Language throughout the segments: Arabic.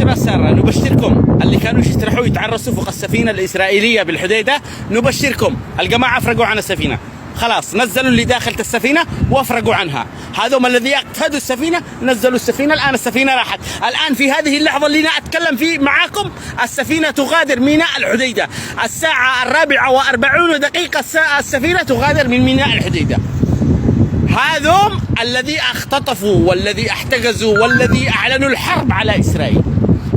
الكرة السارة، نبشركم اللي كانوا يشترحوا يتعرسوا فوق السفينة الإسرائيلية بالحديدة، نبشركم الجماعة أفرقوا عن السفينة، خلاص نزلوا اللي داخل السفينة وافرقوا عنها. هذول الذي اقتادوا السفينة نزلوا السفينة، الآن السفينة راحت. الآن في هذه اللحظة اللي أنا أتكلم فيه معاكم السفينة تغادر ميناء الحديدة. الساعة 4:40 السفينة تغادر من ميناء الحديدة. هذول الذي اختطفوا والذي احتجزوا والذي اعلنوا الحرب على اسرائيل،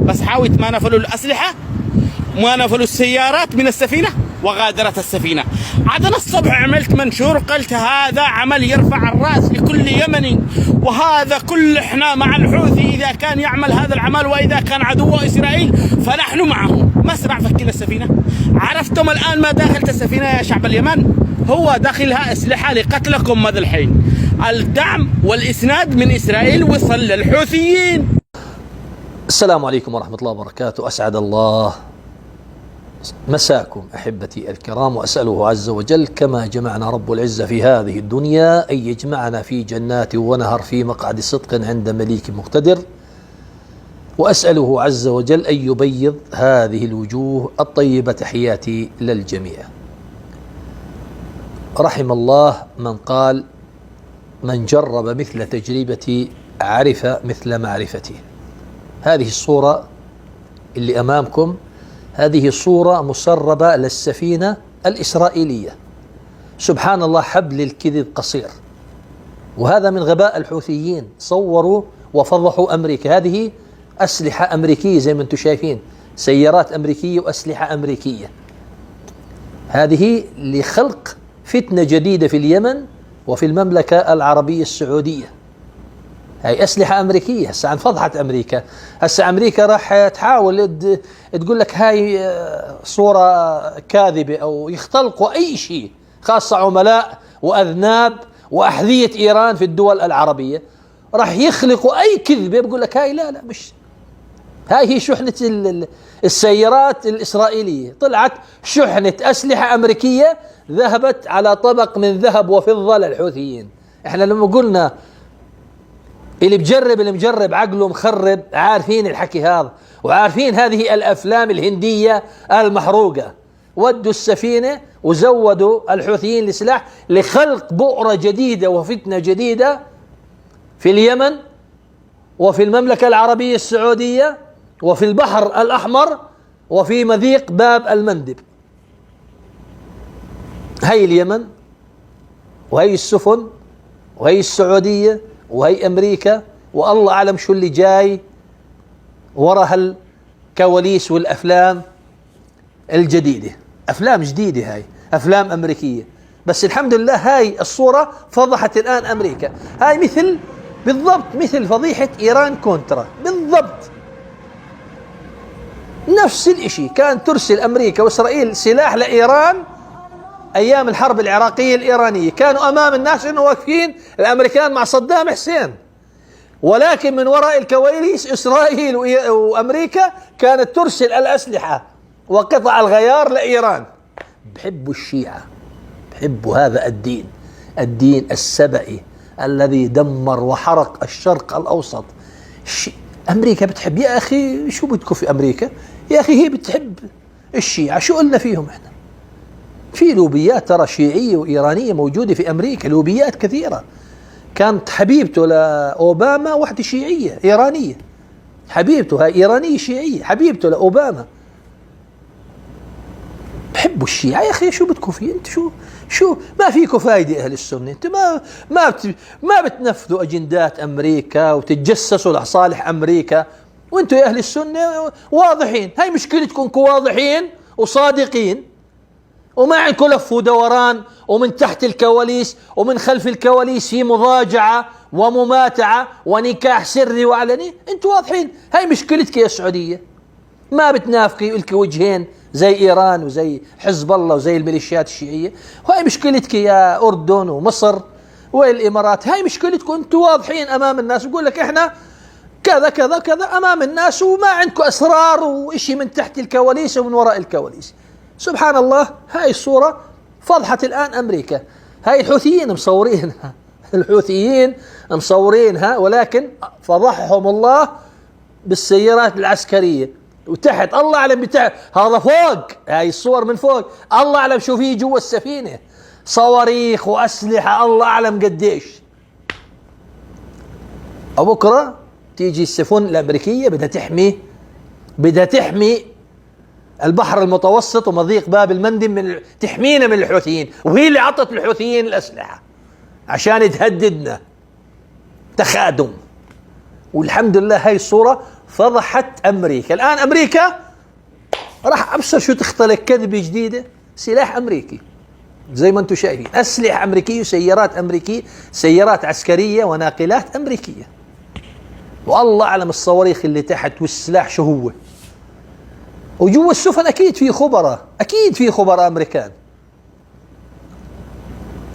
بس حاولت ما نفلوا الاسلحه، ما نفلوا السيارات من السفينه وغادرت السفينه. عاد انا الصبح عملت منشور قلت هذا عمل يرفع الراس لكل يمني، وهذا كل احنا مع الحوثي اذا كان يعمل هذا العمل، واذا كان عدو اسرائيل فنحن معه. مسرع فكنا السفينه. عرفتم الان ما داخل السفينه يا شعب اليمن؟ هو داخلها اسلحه لقتلكم ماذا الحين. الدعم والاسناد من اسرائيل وصل للحوثيين. السلام عليكم ورحمة الله وبركاته. أسعد الله مساكم أحبتي الكرام، وأسأله عز وجل كما جمعنا رب العزة في هذه الدنيا أن يجمعنا في جنات ونهر في مقعد صدق عند مليك مقتدر، وأسأله عز وجل أن يبيض هذه الوجوه الطيبة. تحياتي للجميع. رحم الله من قال من جرب مثل تجربتي عرف مثل معرفتي. هذه الصورة اللي أمامكم هذه صورة مسربة للسفينة الإسرائيلية. سبحان الله، حبل الكذب قصير، وهذا من غباء الحوثيين. صوروا وفضحوا أمريكا. هذه أسلحة أمريكية زي ما أنتم شايفين، سيارات أمريكية وأسلحة أمريكية. هذه لخلق فتنة جديدة في اليمن وفي المملكة العربية السعودية. هاي أسلحة أمريكية. هسه عن فضحت أمريكا. هسه أمريكا راح تحاول تقول لك هاي صورة كاذبة، أو يختلقوا أي شيء، خاصة عملاء وأذناب وأحذية إيران في الدول العربية. راح يخلقوا أي كذبة بيقول لك هاي لا مش هاي. هي شحنة السيارات الإسرائيلية، طلعت شحنة أسلحة أمريكية ذهبت على طبق من ذهب وفضة للحوثيين. احنا لما قلنا اللي مجرب عقله مخرب، عارفين الحكي هذا، وعارفين هذه الأفلام الهندية المحروقة. ودوا السفينة وزودوا الحوثيين لسلاح لخلق بؤرة جديدة وفتنة جديدة في اليمن وفي المملكة العربية السعودية وفي البحر الأحمر وفي مضيق باب المندب. هي اليمن وهي السفن وهي السعودية وهي أمريكا، والله أعلم شو اللي جاي وراء الكواليس والأفلام الجديدة. أفلام جديدة، هاي أفلام أمريكية. بس الحمد لله هاي الصورة فضحت الآن أمريكا. هاي بالضبط مثل فضيحة إيران كونترا بالضبط. نفس الاشي كان ترسل أمريكا وإسرائيل سلاح لإيران أيام الحرب العراقية الإيرانية. كانوا أمام الناس إنه واقفين الأمريكان مع صدام حسين، ولكن من وراء الكواليس إسرائيل وأمريكا كانت ترسل الأسلحة وقطع الغيار لإيران. بحبوا الشيعة، بحبوا هذا الدين السبئي الذي دمر وحرق الشرق الأوسط. أمريكا بتحب. يا أخي شو بدكم في أمريكا؟ يا أخي هي بتحب الشيعة، شو قلنا فيهم إحنا؟ في لوبيات ترى شيعية وإيرانية موجودة في أمريكا، لوبيات كثيرة. كانت حبيبته لأوباما واحدة شيعية إيرانية، حبيبته هاي إيرانية شيعية، حبيبته لأوباما. بحبوا الشيعة. يا أخي شو بدكم فيه أنت؟ شو ما فيكم فايدة أهل السنة. أنت ما بتنفذوا أجندات أمريكا وتتجسسوا لصالح أمريكا، وأنتوا يا أهل السنة واضحين. هاي مشكلتكم، واضحين وصادقين، وما عندكم لف ودوران، ومن تحت الكواليس ومن خلف الكواليس في مضاجعة ومماتعة ونكاح سري وعلني. أنتوا واضحين. هاي مشكلتك يا السعودية، ما بتنافقي لك وجهين زي إيران وزي حزب الله وزي الميليشيات الشيعية. وهي مشكلتك يا أردن ومصر والإمارات. هاي مشكلتكم، أنتوا واضحين أمام الناس. بقول لك إحنا كذا كذا كذا أمام الناس، وما عندكم أسرار وإشي من تحت الكواليس ومن وراء الكواليس. سبحان الله. هاي الصورة فضحت الآن أمريكا. هاي الحوثيين مصورينها، الحوثيين مصورينها، ولكن فضحهم الله بالسيارات العسكرية، وتحت الله أعلم بتحت، هذا فوق، هاي الصور من فوق، الله أعلم شو فيه جوا السفينة، صواريخ وأسلحة الله أعلم قديش. وبكرة تيجي السفن الأمريكية بدها تحمي البحر المتوسط ومضيق باب المندب تحمينا من الحوثيين، وهي اللي عطت الحوثيين الأسلحة عشان تهددنا. تخادم. والحمد لله هاي الصورة فضحت أمريكا. الآن أمريكا راح أبصر شو تختلق كذبة جديدة، سلاح أمريكي زي ما أنتم شايفين، أسلحة أمريكية وسيارات أمريكية، سيارات عسكرية وناقلات أمريكية، والله أعلم الصواريخ اللي تحت والسلاح شو هو. وجوا السفن أكيد في خبراء، أكيد في خبراء أمريكان،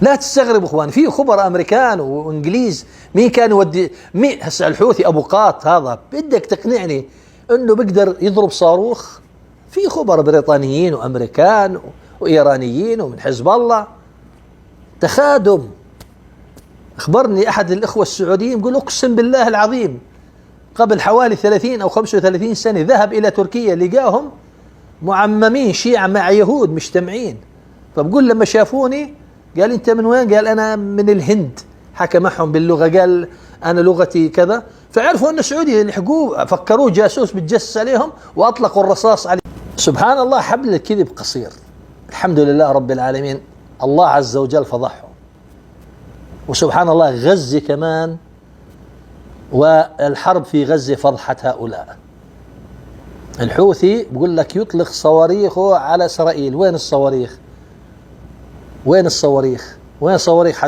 لا تستغربوا اخوان، في خبراء امريكان وانجليز. مين كان يودي هسه الحوثي ابو قاط هذا، بدك تقنعني انه بيقدر يضرب صاروخ؟ في خبراء بريطانيين وامريكان وايرانيين ومن حزب الله. تخادم. اخبرني احد الاخوه السعوديين يقول اقسم بالله العظيم قبل حوالي 30 او 35 سنه ذهب الى تركيا، لقاهم معممين شيعة مع يهود مجتمعين، فبقول لما شافوني قال انت من وين؟ قال انا من الهند. حكى معهم باللغه، قال انا لغتي كذا، فعرفوا انه سعودي، لحقوه فكروه جاسوس بتجسس عليهم واطلقوا الرصاص عليه. سبحان الله، حبل الكذب قصير. الحمد لله رب العالمين، الله عز وجل فضحهم. وسبحان الله غزة كمان، والحرب في غزة فضحت هؤلاء. الحوثي بقول لك يطلق صواريخه على إسرائيل. وين الصواريخ؟ وين الصواريخ؟ وين صواريخ